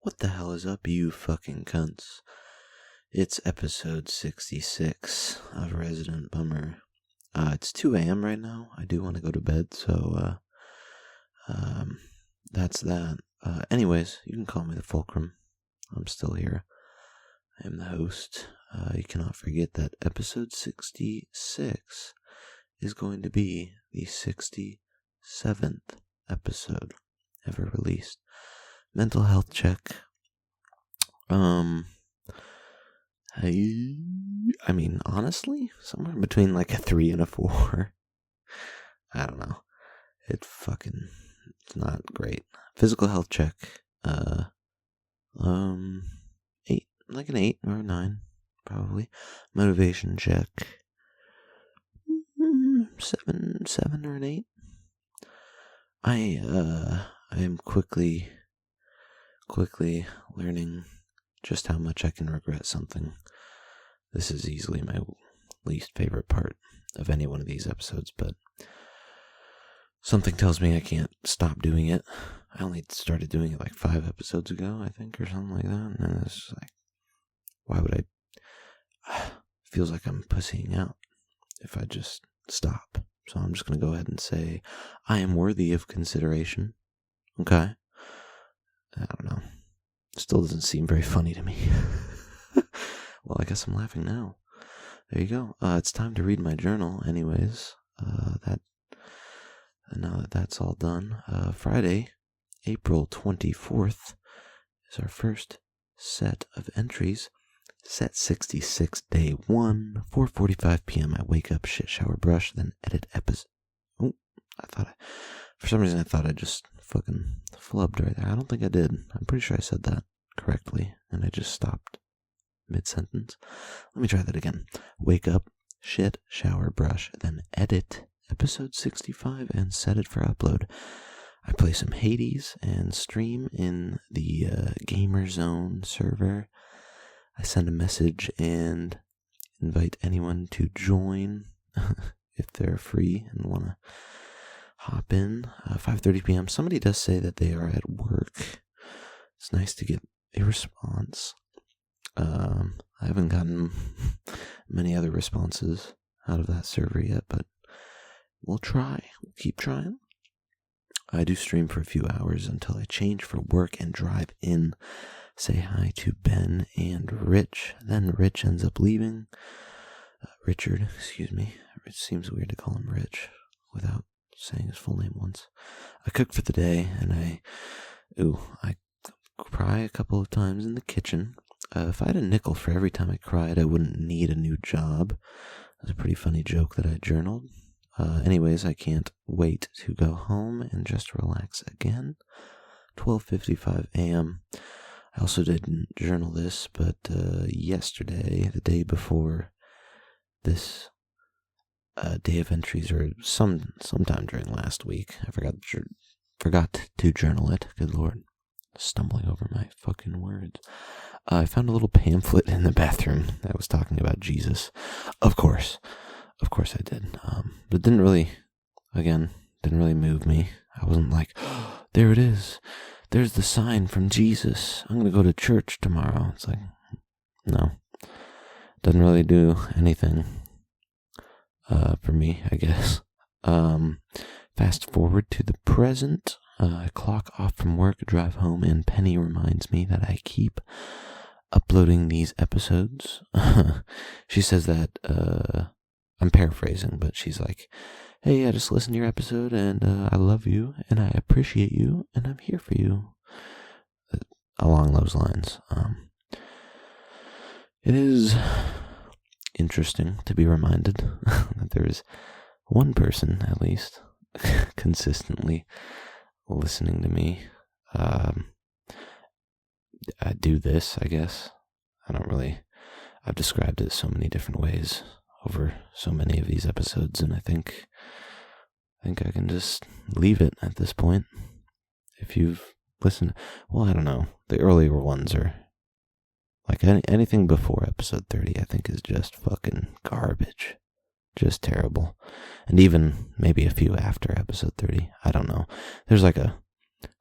What the hell is up, you fucking cunts? It's episode 66 of Resident Bummer. It's 2 a.m. right now. I do want to go to bed, so that's that. Anyways, you can call me the Fulcrum. I'm still here. I am the host. You cannot forget that episode 66 is going to be the 67th episode ever released. Mental health check. I mean, honestly, somewhere between like a 3 and a 4. I don't know. It's not great. Physical health check. 8, like an 8 or a 9, probably. Motivation check. 7 or an 8. I am quickly learning just how much I can regret something. This is easily my least favorite part of any one of these episodes, but something tells me I can't stop doing it. I only started doing it like 5 episodes ago, I think, or something like that, and it's just like, why would I? Feels like I'm pussying out if I just stop. So I'm just going to go ahead and say I am worthy of consideration. Okay? I don't know. Still doesn't seem very funny to me. Well, I guess I'm laughing now. There you go. It's time to read my journal anyways. Now that that's all done, Friday, April 24th is our first set of entries. Set 66, day 1, 4:45 p.m. I wake up, shit, shower, brush, then edit episode. Oh, for some reason I thought I just fucking flubbed right there. I don't think I did. I'm pretty sure I said that correctly, and I just stopped mid-sentence. Let me try that again. Wake up, shit, shower, brush, then edit episode 65 and set it for upload. I play some Hades and stream in the Gamer Zone server. I send a message and invite anyone to join if they're free and want to hop in. 5:30 p.m. Somebody does say that they are at work. It's nice to get a response. I haven't gotten many other responses out of that server yet, but we'll try. We'll keep trying. I do stream for a few hours until I change for work and drive in. Say hi to Ben and Rich. Then Rich ends up leaving. Richard, excuse me. It seems weird to call him Rich without saying his full name once. I cook for the day, and I cry a couple of times in the kitchen. If I had a nickel for every time I cried, I wouldn't need a new job. That's a pretty funny joke that I journaled. Anyways, I can't wait to go home and just relax again. 12:55 a.m. I also didn't journal this, but yesterday, the day before this day of entries, or sometime during last week, I forgot to journal it. Good Lord, stumbling over my fucking words. I found a little pamphlet in the bathroom that was talking about Jesus. Of course I did. But didn't really move me. I wasn't like, oh, there it is. There's the sign from Jesus. I'm going to go to church tomorrow. It's like, no. Doesn't really do anything for me, I guess. Fast forward to the present. I clock off from work, drive home, and Penny reminds me that I keep uploading these episodes. She says that, I'm paraphrasing, but she's like, hey, I just listened to your episode, and I love you, and I appreciate you, and I'm here for you. Along those lines. It is interesting to be reminded that there is one person, at least, consistently listening to me. I do this, I guess. I've described it so many different ways over so many of these episodes, and I think I can just leave it at this point. If you've listened, well, I don't know. The earlier ones are like anything before episode 30, I think is just fucking garbage. Just terrible. And even maybe a few after episode 30. I don't know. There's like a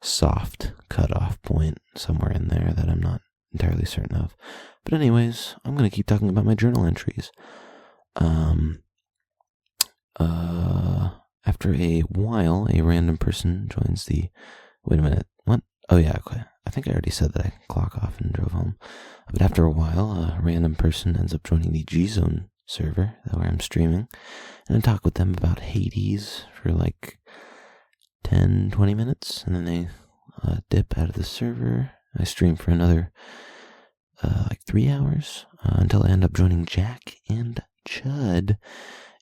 soft cutoff point somewhere in there that I'm not entirely certain of. But anyways, I'm going to keep talking about my journal entries. After a while, a random person joins the... Wait a minute, what? Oh yeah, okay. I think I already said that I clock off and drove home. But after a while, a random person ends up joining the G-Zone server where I'm streaming, and I talk with them about Hades for like 10, 20 minutes, and then they dip out of the server. I stream for another like 3 hours until I end up joining Jack and Chud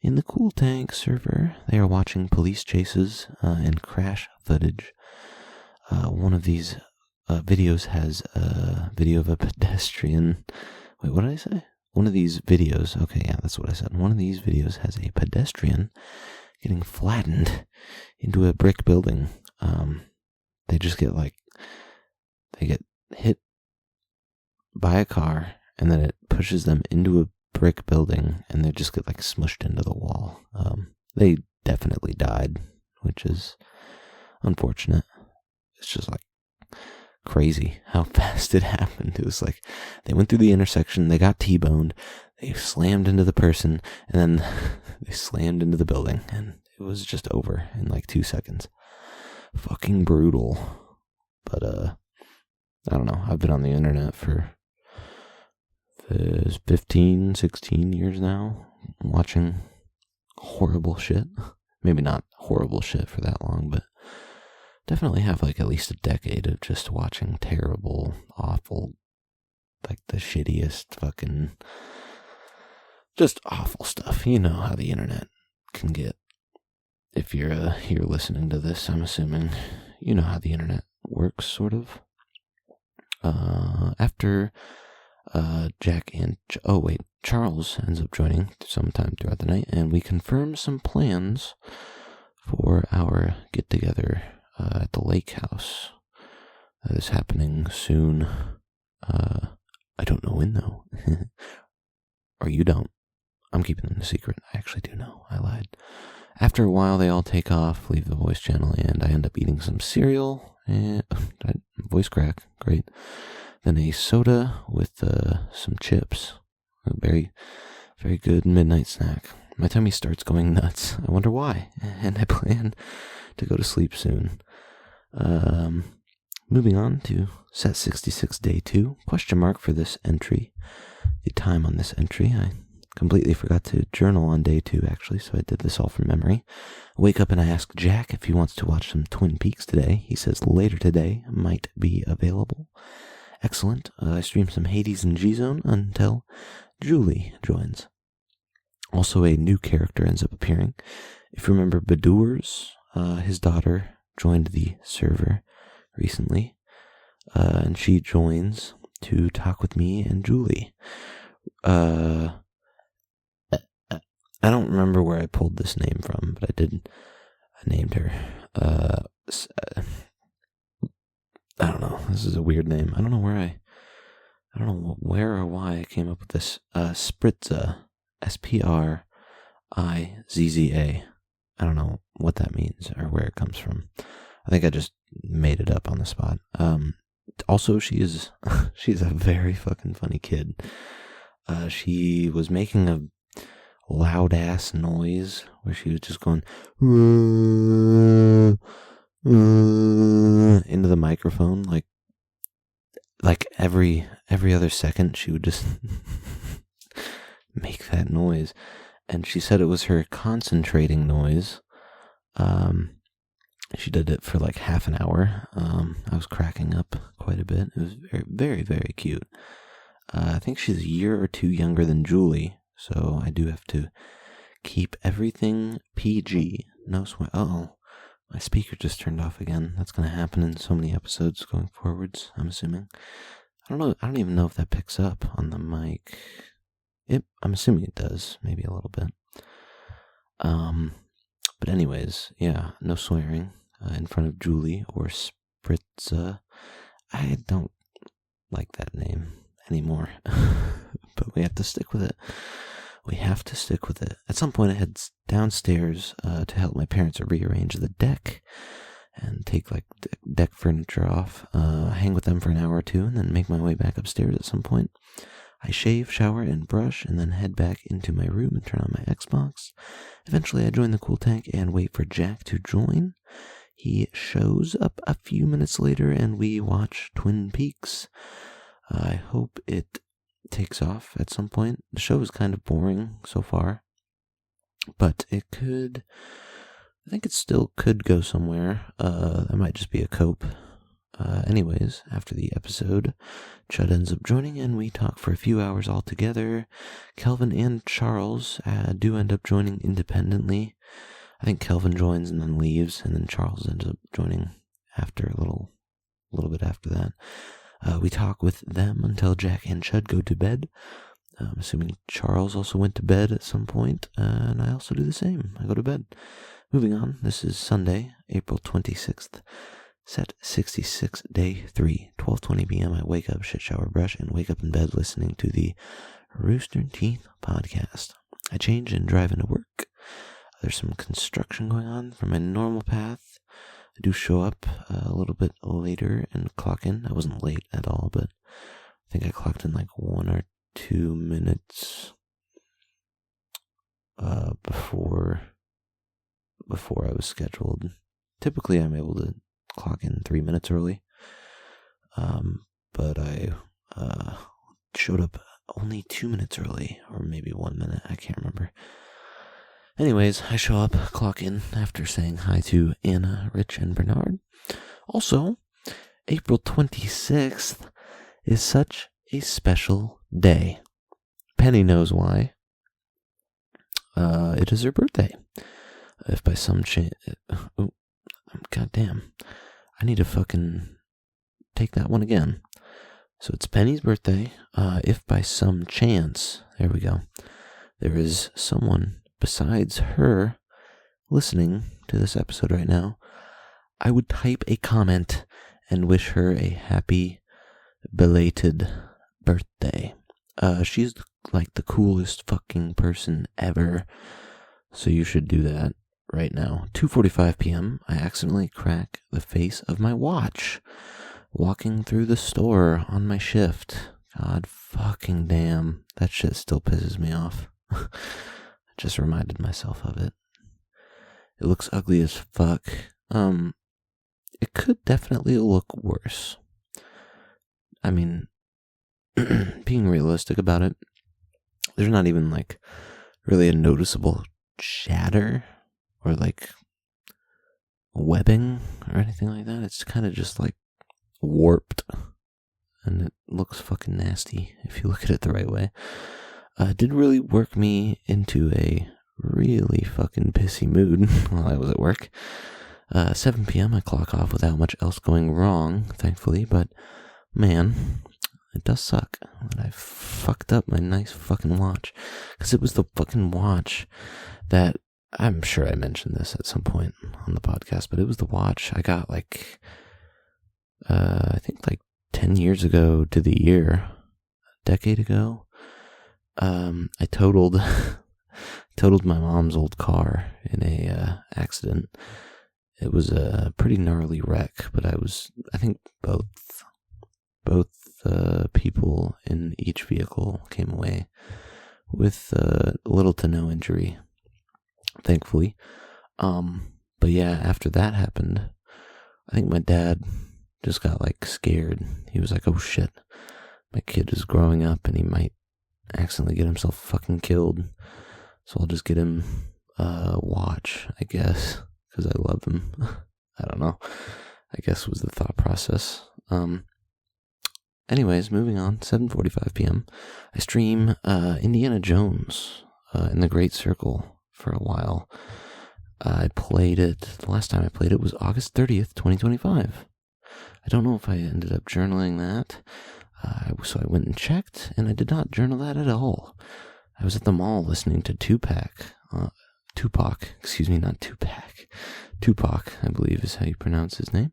in the Cool Tank server. They are watching police chases and crash footage. One of these videos has a video of a pedestrian. Wait, what did I say? One of these videos, okay, yeah, that's what I said. One of these videos has a pedestrian getting flattened into a brick building. They just get they get hit by a car, and then it pushes them into a brick building, and they just get smushed into the wall. They definitely died, which is unfortunate. It's just crazy how fast it happened. It was they went through the intersection, they got T-boned, they slammed into the person, and then they slammed into the building, and it was just over in 2 seconds. Fucking brutal. But I don't know, I've been on the internet for 15, 16 years now, watching horrible shit. Maybe not horrible shit for that long, but definitely have at least a decade of just watching terrible, awful, the shittiest fucking, just awful stuff. You know how the internet can get. If you're here listening to this, I'm assuming you know how the internet works, sort of. After Jack and Charles ends up joining sometime throughout the night, and we confirm some plans for our get together at the lake house. That is happening soon. I don't know when though. Or you don't. I'm keeping them a secret. I actually do know. I lied. After a while, they all take off, leave the voice channel, and I end up eating some cereal and voice crack. Great. Then a soda with some chips. A very, very good midnight snack. My tummy starts going nuts. I wonder why. And I plan to go to sleep soon. Moving on to set 66 day 2. Question mark for this entry. The time on this entry. I completely forgot to journal on day 2, actually, so I did this all from memory. I wake up and I ask Jack if he wants to watch some Twin Peaks today. He says later today might be available. Excellent. I stream some Hades and G-Zone until Julie joins. Also, a new character ends up appearing. If you remember Badur's, his daughter joined the server recently, and she joins to talk with me and Julie. I don't remember where I pulled this name from, but I named her. I don't know. This is a weird name. I don't know where or why I came up with this. Spritza. Sprizza. I don't know what that means or where it comes from. I think I just made it up on the spot. Also, she's a very fucking funny kid. She was making a loud ass noise where she was just going into the microphone, like every other second she would just make that noise. And she said it was her concentrating noise. She did it for half an hour. I was cracking up quite a bit. It was very, very, very cute. I think she's a year or two younger than Julie, so I do have to keep everything PG. No swear. Uh-oh. My speaker just turned off again. That's going to happen in so many episodes going forwards, I'm assuming. I don't know. I don't even know if that picks up on the mic. I'm assuming it does. Maybe a little bit. But anyways, yeah, no swearing in front of Julie or Spritza. I don't like that name anymore. But we have to stick with it. At some point I head downstairs to help my parents rearrange the deck and take like deck furniture off, hang with them for an hour or two, and then make my way back upstairs at some point. I shave, shower, and brush, and then head back into my room and turn on my Xbox. Eventually, I join the cool tank and wait for Jack to join. He shows up a few minutes later, and we watch Twin Peaks. I hope it takes off at some point. The show is kind of boring so far, but I think it still could go somewhere. That might just be a cope. Anyways, after the episode, Chud ends up joining and we talk for a few hours all together. Kelvin and Charles do end up joining independently. I think Kelvin joins and then leaves, and then Charles ends up joining after a little bit after that. We talk with them until Jack and Chud go to bed. I'm assuming Charles also went to bed at some point, and I also do the same. I go to bed. Moving on, this is Sunday, April 26th. Set 66, day 3, 12:20 p.m. I wake up, shit, shower, brush, and wake up in bed listening to the Rooster Teeth podcast. I change and drive into work. There's some construction going on from my normal path. I do show up a little bit later and clock in. I wasn't late at all, but I think I clocked in like 1 or 2 minutes before I was scheduled. Typically, I'm able to clock in 3 minutes early, but I showed up only 2 minutes early, or maybe 1 minute, I can't remember. Anyways, I show up, clock in after saying hi to Anna, Rich, and Bernard. Also, April 26th is such a special day. Penny knows why. It is her birthday. If by some chance... goddamn. I need to fucking take that one again. So it's Penny's birthday. If by some chance... There we go. There is someone besides her listening to this episode right now, I would type a comment and wish her a happy belated birthday. She's like the coolest fucking person ever, so you should do that right now. 2:45 p.m. I accidentally crack the face of my watch walking through the store on my shift. God fucking damn, that shit still pisses me off. I just reminded myself of it. It looks ugly as fuck. It could definitely look worse. I mean, being realistic about it, there's not even like really a noticeable shatter or like webbing or anything like that. It's kind of just like warped, and it looks fucking nasty if you look at it the right way. It did really work me into a really fucking pissy mood while I was at work. 7 p.m. I clock off without much else going wrong, thankfully, but man, it does suck that I fucked up my nice fucking watch, because it was the fucking watch that, I'm sure I mentioned this at some point on the podcast, but it was the watch I got like, I think like 10 years ago to the year, a decade ago. I totaled my mom's old car in a accident. It was a pretty gnarly wreck, but I think both people in each vehicle came away with little to no injury, thankfully. But yeah, after that happened, I think my dad just got like scared. He was like, oh shit, my kid is growing up and he might accidentally get himself fucking killed, so I'll just get him a watch, I guess, because I love him. I don't know, I guess was the thought process. Anyways, moving on, 7:45 p.m. I stream Indiana Jones in the Great Circle for a while. I played it, the last time I played it was August 30th, 2025. I don't know if I ended up journaling that. So I went and checked, and I did not journal that at all. I was at the mall listening to Tupac, I believe is how you pronounce his name,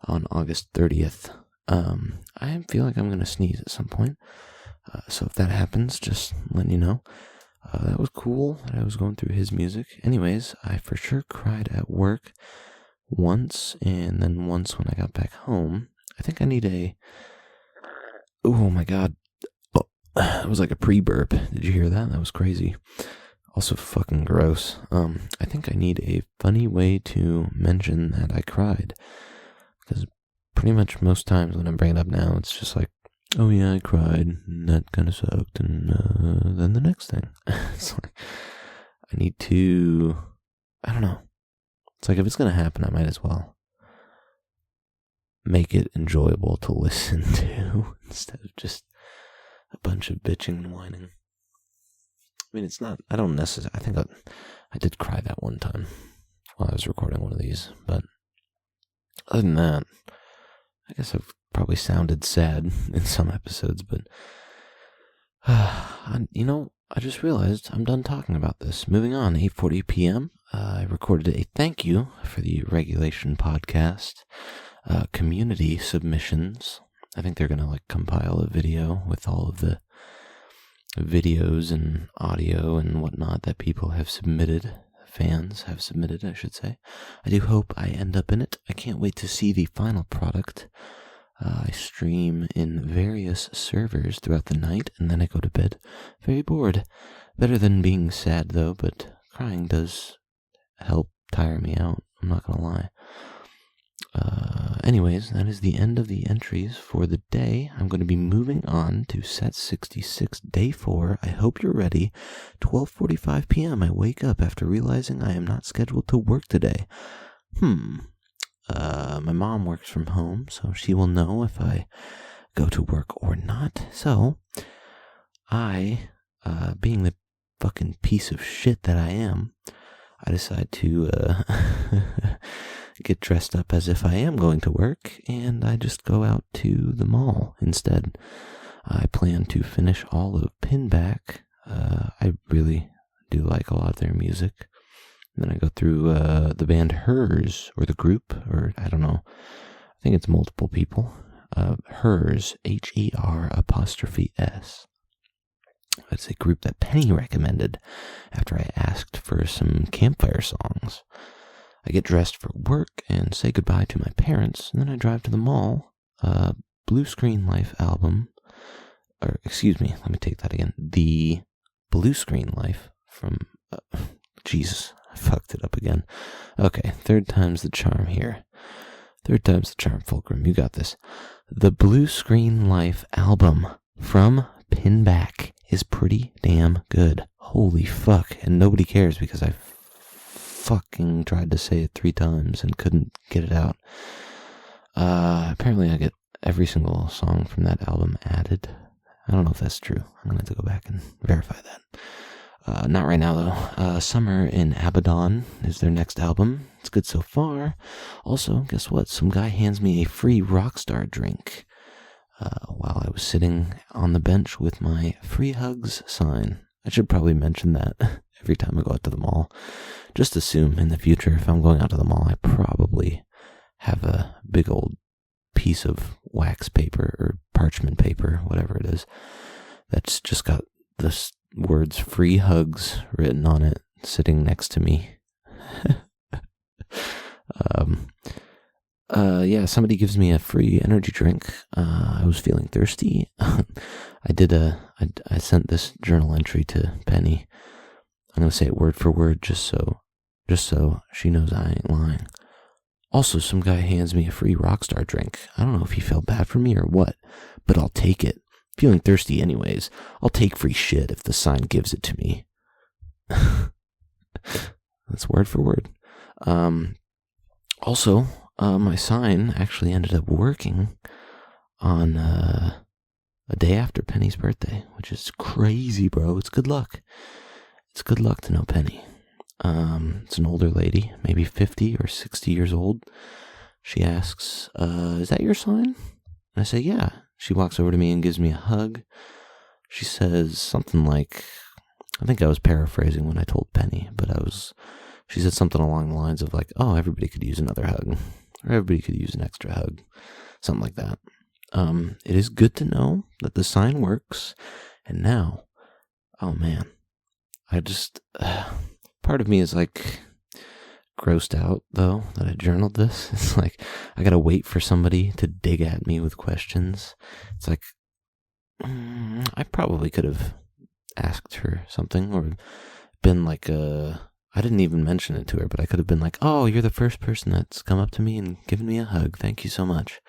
on August 30th. I feel like I'm going to sneeze at some point, so if that happens, just letting you know. That was cool that I was going through his music. Anyways, I for sure cried at work once, and then once when I got back home. I think I need oh my god. Oh, it was like a pre-burp. Did you hear that? That was crazy. Also fucking gross. I think I need a funny way to mention that I cried. Because pretty much most times when I bring it up now, it's just like, oh yeah, I cried, and that kind of sucked, and then the next thing. It's like, I need to, I don't know. It's like, if it's going to happen, I might as well make it enjoyable to listen to instead of just a bunch of bitching and whining. I mean, it's not, I don't necessarily, I think I did cry that one time while I was recording one of these, but other than that, I guess I've probably sounded sad in some episodes, but, I just realized I'm done talking about this. Moving on, 8:40 p.m., I recorded a thank you for the Regulation Podcast community submissions. I think they're going to, compile a video with all of the videos and audio and whatnot that people have submitted. Fans have submitted, I should say. I do hope I end up in it. I can't wait to see the final product. I stream in various servers throughout the night, and then I go to bed very bored. Better than being sad, though, but crying does help tire me out. I'm not gonna lie. Anyways, that is the end of the entries for the day. I'm going to be moving on to set 66, day 4. I hope you're ready. 12:45 p.m. I wake up after realizing I am not scheduled to work today. My mom works from home, so she will know if I go to work or not. So, I, being the fucking piece of shit that I am, I decide to get dressed up as if I am going to work, and I just go out to the mall instead. I plan to finish all of Pinback. I really do like a lot of their music. And then I go through the band Hers, or the group, or I don't know. I think it's multiple people. Hers, HER''S. It's a group that Penny recommended after I asked for some campfire songs. I get dressed for work and say goodbye to my parents, and then I drive to the mall. Blue Screen Life album, or excuse me, let me take that again. The Blue Screen Life from, Jesus, I fucked it up again. Okay, third time's the charm here. Third time's the charm, Fulcrum, you got this. The Blue Screen Life album from Pinback is pretty damn good. Holy fuck, and nobody cares because I fucking tried to say it 3 times and couldn't get it out. Apparently I get every single song from that album added. I don't know if that's true. I'm gonna have to go back and verify that. Not right now though. Summer in Abaddon is their next album. It's good so far. Also, guess what? Some guy hands me a free Rockstar drink while I was sitting on the bench with my free hugs sign. I should probably mention that every time I go out to the mall. Just assume in the future, if I'm going out to the mall, I probably have a big old piece of wax paper or parchment paper, whatever it is, that's just got the words free hugs written on it, sitting next to me. Somebody gives me a free energy drink. I was feeling thirsty. I sent this journal entry to Penny. I'm gonna say it word for word just so she knows I ain't lying. Also, some guy hands me a free Rockstar drink. I don't know if he felt bad for me or what, but I'll take it. Feeling thirsty anyways. I'll take free shit if the sign gives it to me. That's word for word. Also, my sign actually ended up working on a day after Penny's birthday, which is crazy, bro. It's good luck. It's good luck to know Penny. It's an older lady, maybe 50 or 60 years old. She asks, is that your sign? And I say, yeah. She walks over to me and gives me a hug. She says something like, I think I was paraphrasing when I told Penny, but she said something along the lines of like, oh, everybody could use another hug, or everybody could use an extra hug, something like that. It is good to know that the sign works, and now, oh man, I just, part of me is like grossed out, though, that I journaled this. It's like, I gotta wait for somebody to dig at me with questions. It's like, I probably could have asked her something, or been like, I didn't even mention it to her, but I could have been like, oh, you're the first person that's come up to me and given me a hug. Thank you so much.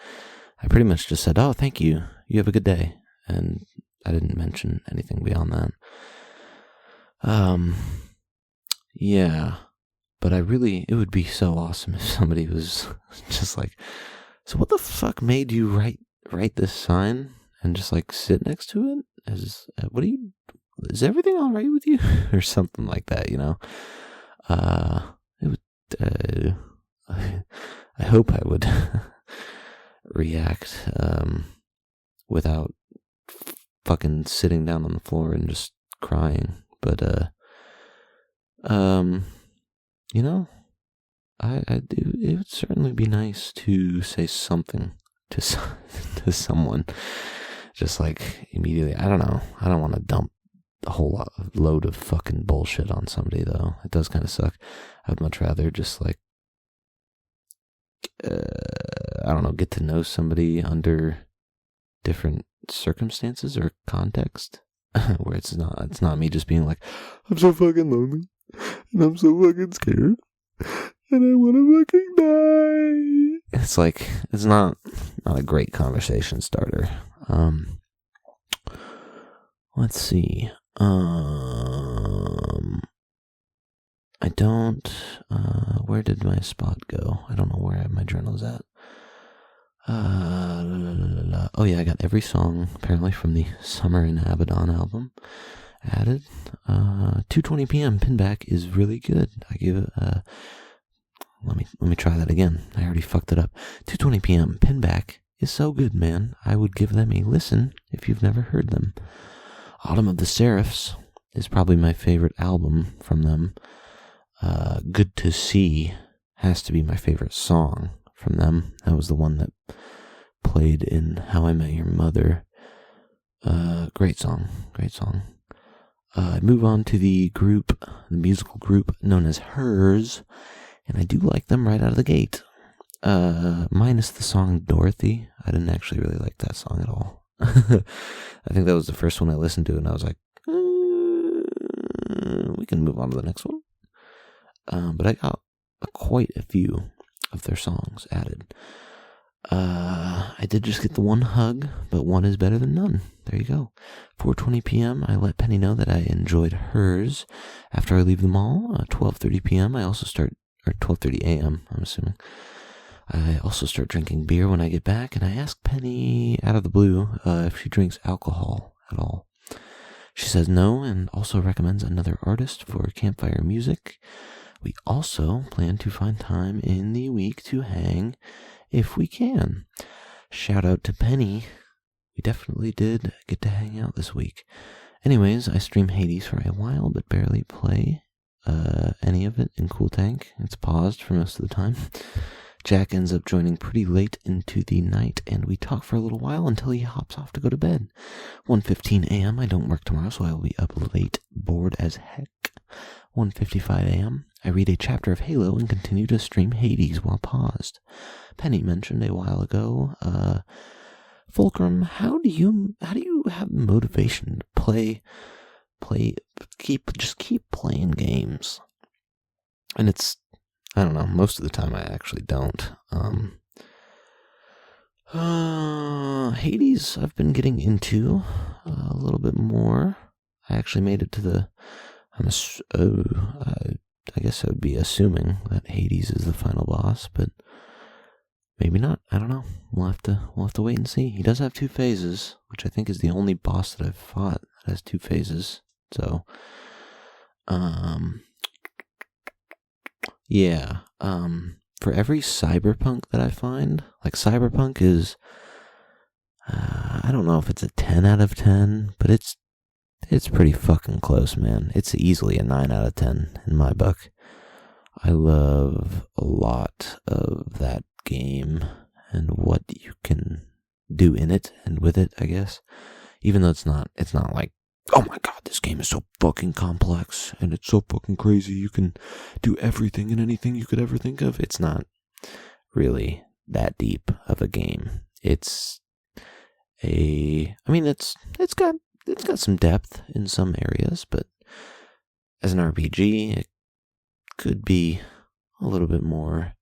I pretty much just said, oh, thank you. You have a good day. And I didn't mention anything beyond that. Yeah. But it would be so awesome if somebody was just like, so what the fuck made you write this sign and just like sit next to it? Is everything all right with you? Or something like that, you know? It would, I hope I would react, without fucking sitting down on the floor and just crying. But, you know, I do. It would certainly be nice to say something to someone, just like immediately. I don't know. I don't want to dump a whole load of fucking bullshit on somebody, though. It does kind of suck. I'd much rather just like, I don't know, get to know somebody under different circumstances or context, where it's not me just being like, I'm so fucking lonely and I'm so fucking scared and I want to fucking die. It's like, it's not a great conversation starter. Let's see. I don't, where did my spot go? I don't know where my journal's at. Oh yeah, I got every song apparently from the Summer in Abaddon album added. 2:20 p.m. Pinback is really good. I give it, let me try that again. I already fucked it up. 2:20 p.m. Pinback is so good, man. I would give them a listen if you've never heard them. Autumn of the Seraphs is probably my favorite album from them. Good to See has to be my favorite song from them. That was the one that played in How I Met Your Mother. Great song. I move on to the musical group known as Hers, and I do like them right out of the gate. Minus the song Dorothy. I didn't actually really like that song at all. I think that was the first one I listened to, and I was like, we can move on to the next one. But I got quite a few of their songs added. I did just get the one hug, but one is better than none. There you go. 4:20 p.m. I let Penny know that I enjoyed Hers after I leave the mall. 12:30 p.m. I also start, or 12:30 a.m. I'm assuming. I also start drinking beer when I get back, and I ask Penny out of the blue if she drinks alcohol at all. She says no, and also recommends another artist for campfire music. We also plan to find time in the week to hang if we can. Shout out to Penny. We definitely did get to hang out this week. Anyways, I stream Hades for a while, but barely play any of it in Cool Tank. It's paused for most of the time. Jack ends up joining pretty late into the night, and we talk for a little while until he hops off to go to bed. 1:15 a.m. I don't work tomorrow, so I will be up late, bored as heck. 1:55 a.m. I read a chapter of Halo and continue to stream Hades while paused. Penny mentioned a while ago, Fulcrum, how do you have motivation to keep playing games? And it's, I don't know, most of the time I actually don't. Hades I've been getting into a little bit more. I actually made it to the, I guess I would be assuming that Hades is the final boss, but maybe not. I don't know. We'll have to wait and see. He does have 2 phases, which I think is the only boss that I've fought that has 2 phases. So, yeah. For every cyberpunk that I find, like cyberpunk is, I don't know if it's a 10 out of 10, but it's pretty fucking close, man. It's easily a 9 out of 10 in my book. I love a lot of that game and what you can do in it and with it, I guess. Even though it's not like oh my god, this game is so fucking complex, and it's so fucking crazy, you can do everything and anything you could ever think of. It's not really that deep of a game. It's got some depth in some areas, but as an RPG, it could be a little bit more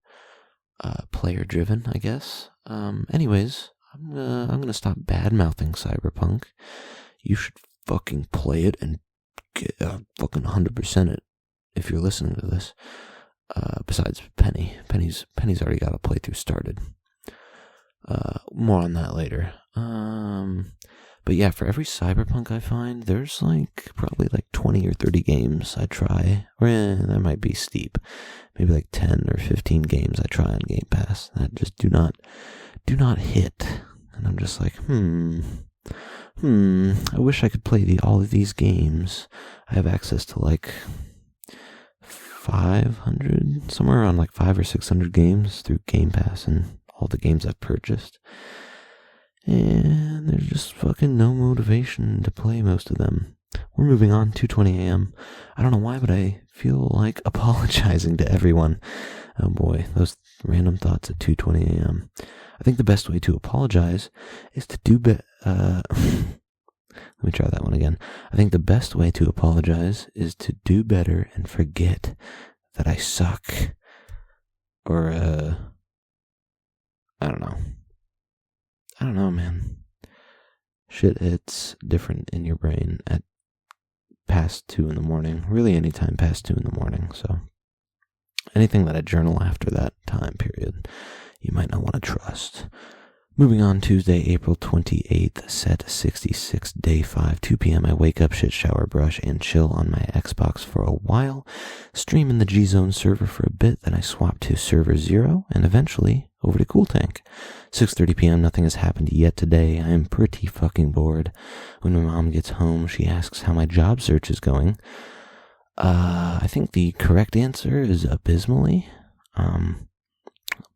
player driven, I guess. Anyways, I'm gonna stop bad mouthing Cyberpunk. You should fucking play it and get fucking 100% it if you're listening to this. Besides Penny's already got a playthrough started. More on that later. But yeah, for every Cyberpunk I find, there's probably 20 or 30 games I try. Or that might be steep. Maybe 10 or 15 games I try on Game Pass that just do not hit. And I'm just like, I wish I could play all of these games. I have access to 500, somewhere around 500 or 600 games through Game Pass and all the games I've purchased. And there's just fucking no motivation to play most of them. We're moving on, 2:20 a.m. I don't know why, but I feel like apologizing to everyone. Oh boy, those random thoughts at 2:20 a.m. I think the best way to apologize is to do let me try that one again. I think the best way to apologize is to do better and forget that I suck. Or, I don't know, man. Shit hits different in your brain at past 2 in the morning. Really anytime past 2 in the morning, so anything that I journal after that time period, you might not want to trust. Moving on, Tuesday, April 28th, set 66, day 5, 2 p.m. I wake up, shit, shower, brush, and chill on my Xbox for a while, stream in the G-Zone server for a bit, then I swap to server 0, and eventually over to Cool Tank. 6:30 p.m., nothing has happened yet today. I am pretty fucking bored. When my mom gets home, she asks how my job search is going. I think the correct answer is abysmally,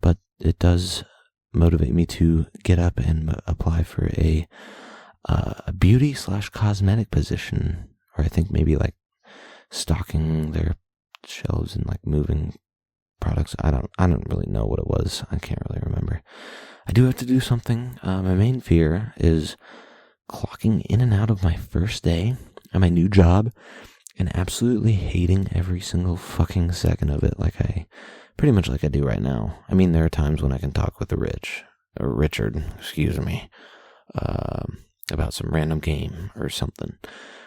but it does motivate me to get up and apply for a beauty/cosmetic position, or I think maybe stocking their shelves and moving products. I don't really know what it was. I can't really remember. I do have to do something. My main fear is clocking in and out of my first day at my new job and absolutely hating every single fucking second of it, pretty much like I do right now. I mean, there are times when I can talk with Richard, about some random game or something.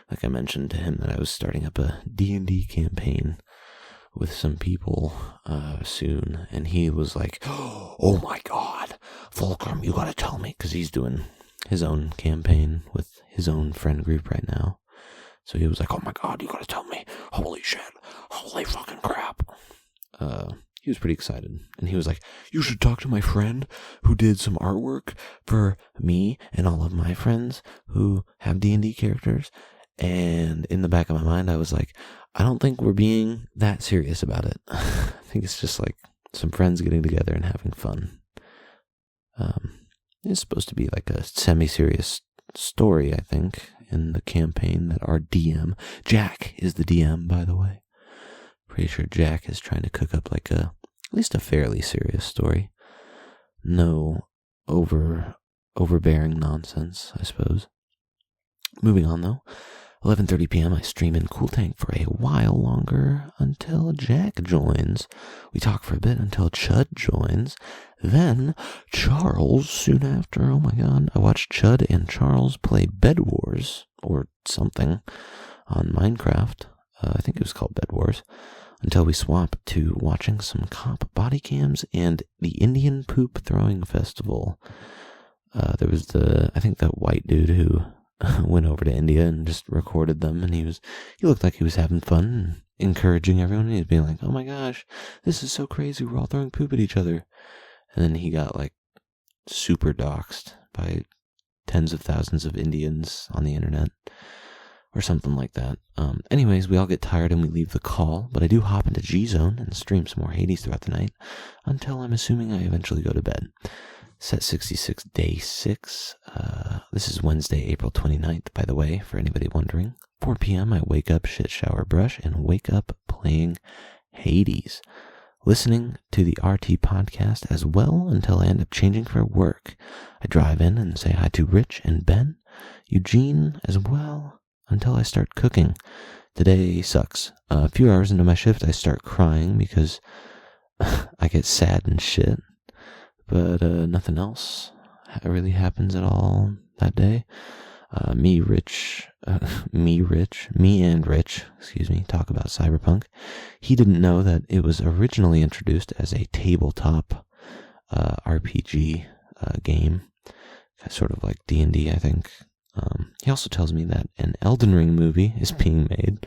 Like I mentioned to him that I was starting up a D&D campaign with some people soon, and he was like, oh my god, Fulcrum, you gotta tell me, because he's doing his own campaign with his own friend group right now. So he was like, oh my god, you gotta tell me, holy shit, holy fucking crap. He was pretty excited, and he was like, you should talk to my friend who did some artwork for me and all of my friends who have D&D characters. And in the back of my mind, I was like, I don't think we're being that serious about it. I think it's just some friends getting together and having fun. It's supposed to be a semi-serious story, I think, in the campaign that our DM, Jack, is the DM, by the way. Pretty sure Jack is trying to cook up at least a fairly serious story. No overbearing nonsense, I suppose. Moving on though, 11:30 p.m. I stream in Cool Tank for a while longer until Jack joins. We talk for a bit until Chud joins. Then Charles soon after. Oh my god, I watched Chud and Charles play Bed Wars or something on Minecraft. I think it was called Bed Wars. Until we swap to watching some cop body cams and the Indian poop throwing festival. There was I think that white dude who went over to India and just recorded them, and he looked like he was having fun and encouraging everyone. He was being like, oh my gosh, this is so crazy, we're all throwing poop at each other. And then he got super doxxed by tens of thousands of Indians on the internet. Or something like that. Anyways, we all get tired and we leave the call, but I do hop into G-Zone and stream some more Hades throughout the night until I'm assuming I eventually go to bed. Set 66, day 6. This is Wednesday, April 29th, by the way, for anybody wondering. 4 p.m., I wake up, shit, shower, brush, and wake up playing Hades. Listening to the RT podcast as well until I end up changing for work. I drive in and say hi to Rich and Ben, Eugene as well, until I start cooking. Today sucks. A few hours into my shift, I start crying because I get sad and shit. But nothing else really happens at all that day. Me and Rich, talk about Cyberpunk. He didn't know that it was originally introduced as a tabletop RPG game, sort of like D&D, I think. He also tells me that an Elden Ring movie is being made,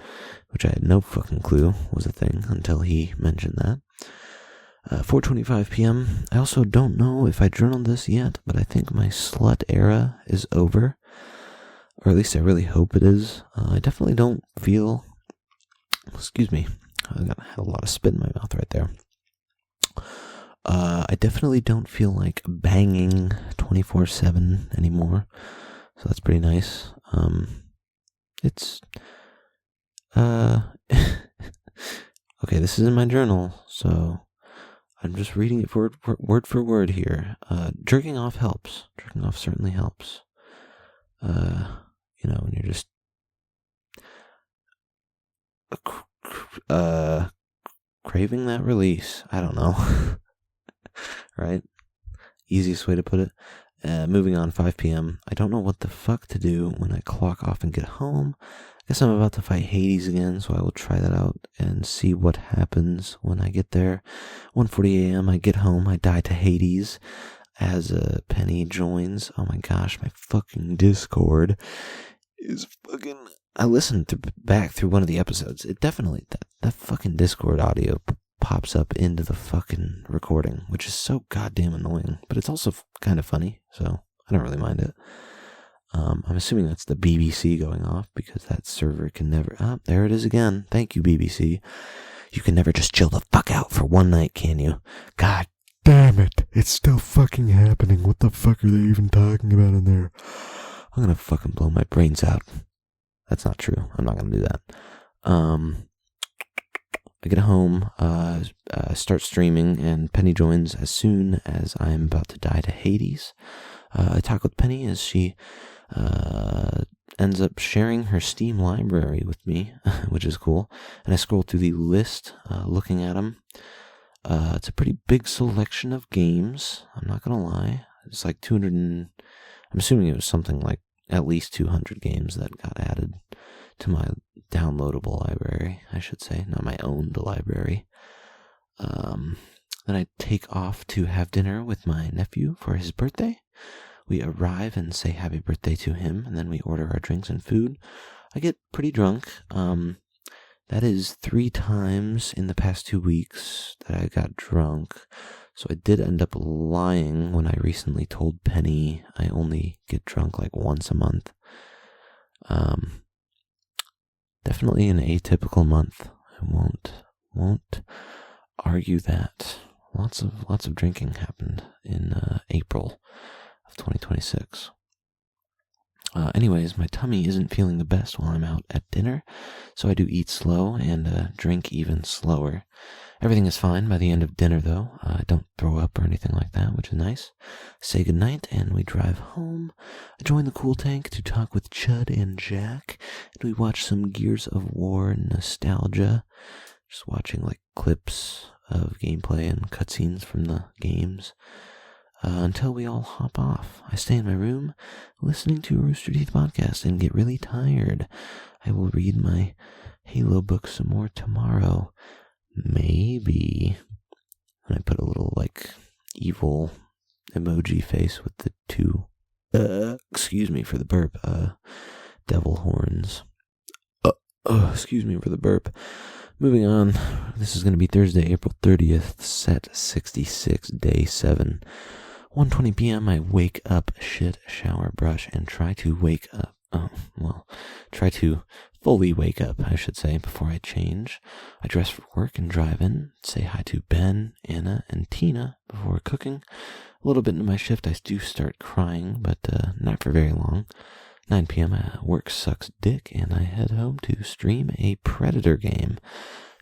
which I had no fucking clue was a thing until he mentioned that. 4:25 p.m. I also don't know if I journaled this yet, but I think my slut era is over. Or at least I really hope it is. I definitely don't feel... Excuse me. I had a lot of spit in my mouth right there. I definitely don't feel like banging 24/7 anymore. So that's pretty nice. It's... Okay, this is in my journal, so... I'm just reading it word for word here. Jerking off helps. Jerking off certainly helps. When you're just craving that release. I don't know. Right? Easiest way to put it. Moving on, 5 p.m. I don't know what the fuck to do when I clock off and get home. I guess I'm about to fight Hades again, so I will try that out and see what happens when I get there. 1:40 a.m. I get home. I die to Hades as Penny joins. Oh my gosh, my fucking Discord is fucking... I listened back through one of the episodes. It definitely... That fucking Discord audio pops up into the fucking recording, which is so goddamn annoying. But it's also kind of funny, so I don't really mind it. I'm assuming that's the BBC going off because that server can never... there it is again. Thank you, BBC. You can never just chill the fuck out for one night, can you? God damn it. It's still fucking happening. What the fuck are they even talking about in there? I'm gonna fucking blow my brains out. That's not true. I'm not gonna do that. I get home, start streaming, and Penny joins as soon as I'm about to die to Hades. I talk with Penny as she ends up sharing her Steam library with me, which is cool. And I scroll through the list, looking at them. It's a pretty big selection of games. I'm not gonna lie. It's like 200 and... I'm assuming it was something like at least 200 games that got added to my downloadable library, I should say. Not my owned library. Then I take off to have dinner with my nephew for his birthday. We arrive and say happy birthday to him, and then we order our drinks and food. I get pretty drunk. That is 3 times in the past 2 weeks that I got drunk. So I did end up lying when I recently told Penny I only get drunk like once a month. Definitely an atypical month. I won't argue that. Lots of drinking happened in April of 2026. Anyways, my tummy isn't feeling the best while I'm out at dinner, so I do eat slow and drink even slower. Everything is fine by the end of dinner, though. I don't throw up or anything like that, which is nice. Say goodnight, and we drive home. I join the Cool Tank to talk with Chud and Jack, and we watch some Gears of War nostalgia. Just watching, like, clips of gameplay and cutscenes from the games. Until we all hop off. I stay in my room, listening to a Rooster Teeth podcast, and get really tired. I will read my Halo book some more tomorrow. Maybe. And I put a little, like, evil emoji face with the 2, excuse me for the burp, devil horns. Excuse me for the burp. Moving on, this is going to be Thursday, April 30th, set 66, day 7. 1:20 p.m., I wake up, shit, shower, brush, and try to fully wake up, I should say, before I change. I dress for work and drive in, say hi to Ben, Anna, and Tina before cooking. a little bit into my shift, I do start crying, but not for very long. 9 p.m. Work sucks dick, and I head home to stream a Predator game.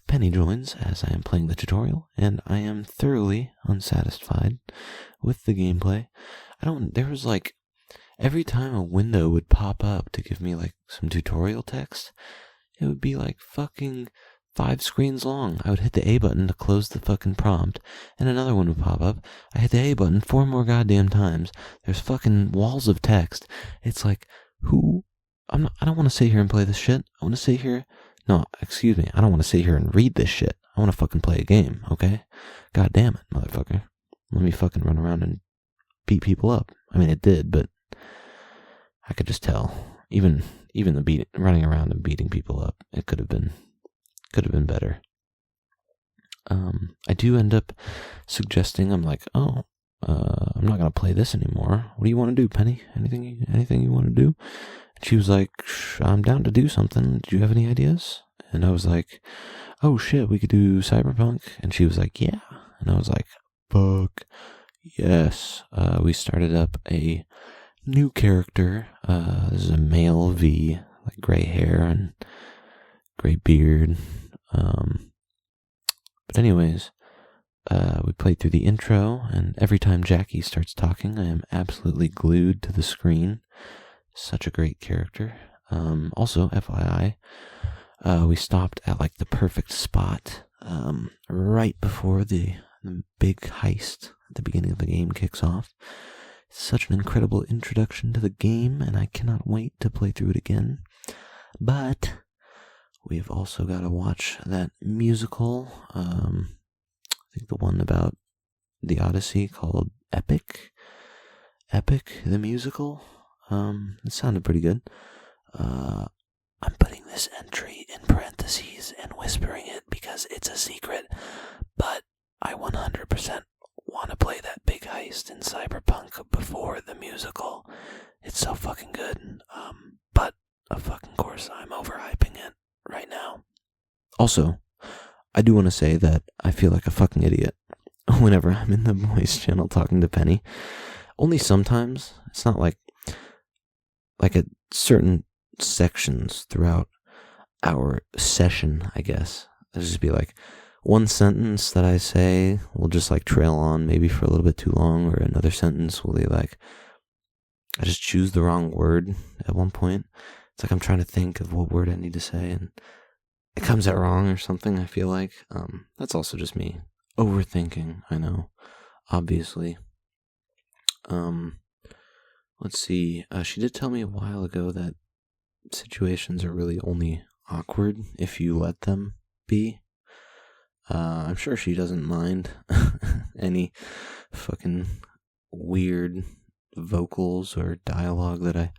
Penny joins as I am playing the tutorial, and I am thoroughly unsatisfied with the gameplay. There was like, every time a window would pop up to give me like some tutorial text, it would be like fucking 5 screens long. I would hit the A button to close the fucking prompt, and another one would pop up. I hit the A button 4 more goddamn times. There's fucking walls of text. It's like, I don't want to sit here and play this shit. I want to sit here. No, excuse me. I don't want to sit here and read this shit. I want to fucking play a game, okay? God damn it, motherfucker. Let me fucking run around and beat people up. I mean, it did, but I could just tell. Even the running around and beating people up, it could have been better. I do end up suggesting, I'm like, I'm not gonna play this anymore. What do you want to do, Penny? Anything you want to do? And she was like, I'm down to do something. Do you have any ideas? And I was like, oh shit, we could do Cyberpunk. And she was like, yeah. And I was like, fuck yes. We started up a new character. This is a male V, like gray hair and gray beard. But anyways, we played through the intro, and every time Jackie starts talking, I am absolutely glued to the screen. Such a great character. Also, FYI, we stopped at like the perfect spot, right before the big heist at the beginning of the game kicks off. It's such an incredible introduction to the game, and I cannot wait to play through it again. But we've also got to watch that musical, I think the one about the Odyssey called Epic the musical. It sounded pretty good. I'm putting this entry in parentheses and whispering it because it's a secret, but I 100% want to play that big heist in Cyberpunk before the musical. It's so fucking good. But of fucking course I'm overhyping it right now. Also, I do want to say that I feel like a fucking idiot whenever I'm in the voice channel talking to Penny. Only sometimes. It's not like at certain sections throughout our session, I guess. There'll just be like one sentence that I say will just like trail on maybe for a little bit too long, or another sentence will be like, I just choose the wrong word at one point. It's like I'm trying to think of what word I need to say, and it comes out wrong or something, I feel like. That's also just me overthinking, I know, obviously. Let's see. She did tell me a while ago that situations are really only awkward if you let them be. I'm sure she doesn't mind any fucking weird vocals or dialogue that I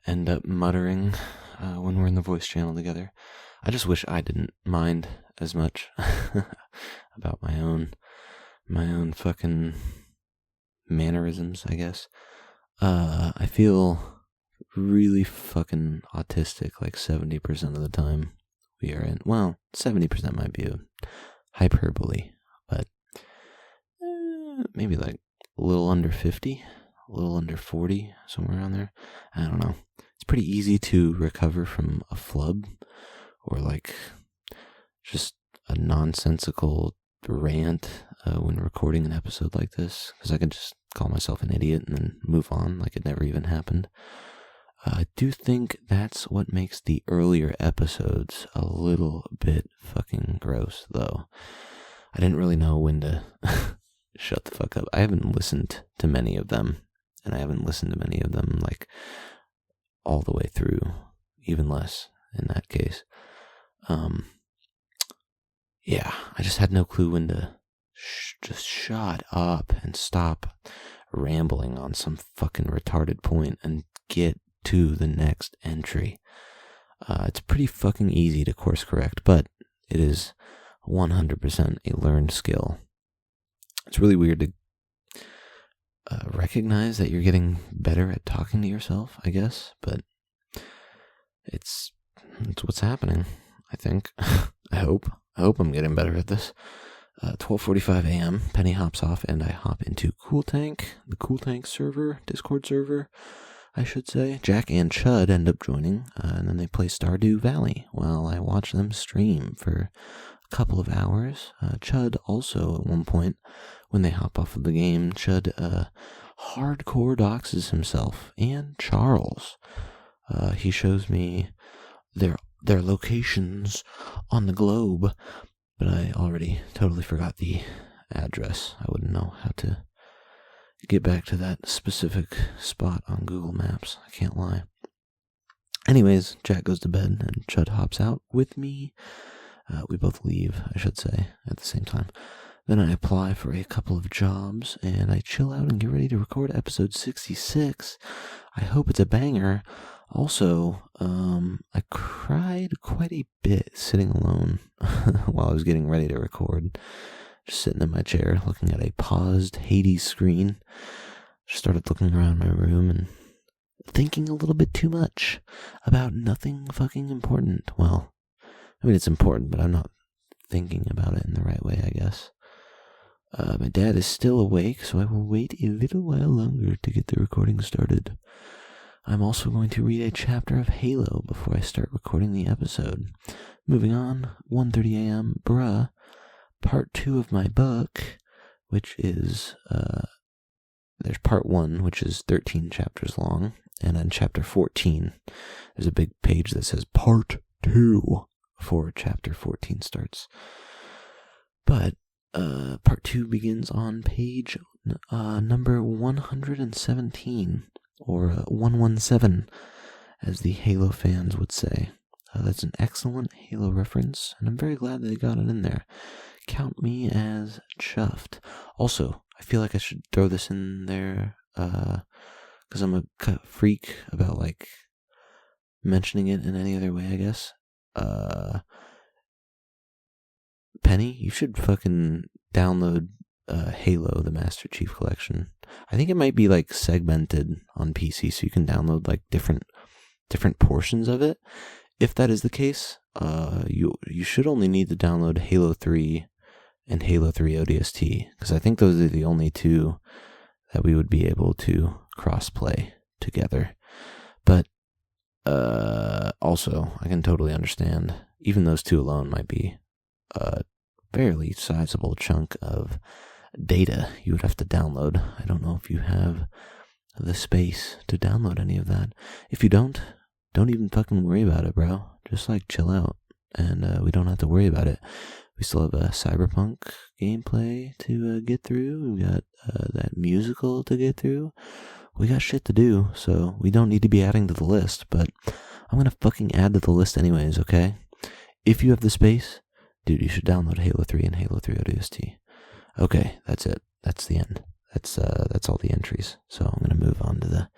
end up muttering when we're in the voice channel together. I just wish I didn't mind as much about my own fucking mannerisms, I guess. I feel really fucking autistic like 70% of the time we are in. Well, 70% might be a hyperbole, but maybe like a little under 50, a little under 40, somewhere around there. I don't know. It's pretty easy to recover from a flub or like just a nonsensical rant when recording an episode like this, because I can just call myself an idiot and then move on like it never even happened. I do think that's what makes the earlier episodes a little bit fucking gross, though. I didn't really know when to shut the fuck up. I haven't listened to many of them, and I haven't listened to many of them like all the way through, even less in that case. Yeah, I just had no clue when to just shut up and stop rambling on some fucking retarded point and get to the next entry. It's pretty fucking easy to course correct, but it is 100% a learned skill. It's really weird to recognize that you're getting better at talking to yourself, I guess, but it's what's happening, I think. I hope I'm getting better at this. 12:45 a.m., Penny hops off, and I hop into the Cool Tank server, Discord server, I should say. Jack and Chud end up joining, and then they play Stardew Valley while I watch them stream for a couple of hours. Chud also, at one point, when they hop off of the game, Chud hardcore doxes himself and Charles. He shows me their locations on the globe, but I already totally forgot the address. I wouldn't know how to get back to that specific spot on Google Maps. I can't lie. Anyways, Jack goes to bed and Chud hops out with me. We both leave, I should say, at the same time. Then I apply for a couple of jobs and I chill out and get ready to record episode 66. I hope it's a banger. Also, I cried quite a bit sitting alone while I was getting ready to record. Just sitting in my chair, looking at a paused Hades screen. Just started looking around my room and thinking a little bit too much about nothing fucking important. Well, I mean, it's important, but I'm not thinking about it in the right way, I guess. My dad is still awake, so I will wait a little while longer to get the recording started. I'm also going to read a chapter of Halo before I start recording the episode. Moving on, 1:30 a.m., bruh, part 2 of my book, which is, there's part 1, which is 13 chapters long, and on chapter 14, there's a big page that says part 2 before chapter 14 starts. But, part 2 begins on page number 117. Or 117, as the Halo fans would say. That's an excellent Halo reference, and I'm very glad they got it in there. Count me as chuffed. Also, I feel like I should throw this in there, because I'm a freak about, like, mentioning it in any other way, I guess. Penny, you should fucking download Halo, the Master Chief Collection. I think it might be like segmented on PC, so you can download like different portions of it. If that is the case, you should only need to download Halo 3 and Halo 3 ODST, because I think those are the only two that we would be able to cross-play together. But also, I can totally understand, even those two alone might be a fairly sizable chunk of data you would have to download. I don't know if you have the space to download any of that. If you don't even fucking worry about it, bro. Just like chill out, and we don't have to worry about it. We still have a Cyberpunk gameplay to get through. We got that musical to get through. We got shit to do, so we don't need to be adding to the list, but I'm gonna fucking add to the list anyways, okay? If you have the space, dude, you should download Halo 3 and Halo 3 ODST. Okay, that's it. That's the end. That's all the entries. So I'm gonna move on to the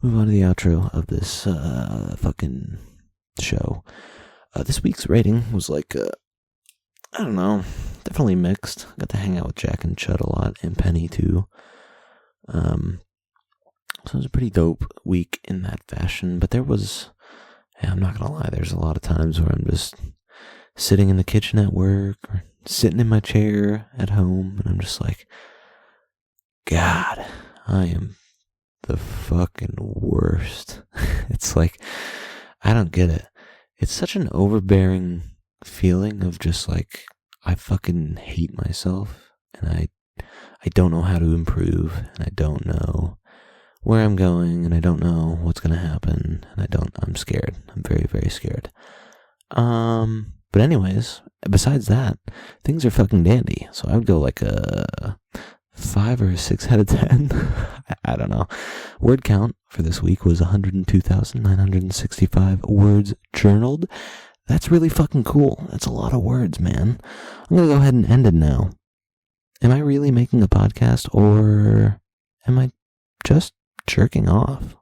outro of this fucking show. This week's rating was like I don't know, definitely mixed. Got to hang out with Jack and Chud a lot, and Penny too. So it was a pretty dope week in that fashion. But there was, I'm not gonna lie, there's a lot of times where I'm just sitting in the kitchen at work or sitting in my chair at home, and I'm just like, God, I am the fucking worst. It's like, I don't get it. It's such an overbearing feeling of just like, I fucking hate myself, and I don't know how to improve, and I don't know where I'm going, and I don't know what's gonna happen, and I'm scared. I'm very, very scared. But anyways, besides that, things are fucking dandy. So I would go like a 5 or 6 out of 10. I don't know. Word count for this week was 102,965 words journaled. That's really fucking cool. That's a lot of words, man. I'm gonna go ahead and end it now. Am I really making a podcast, or am I just jerking off?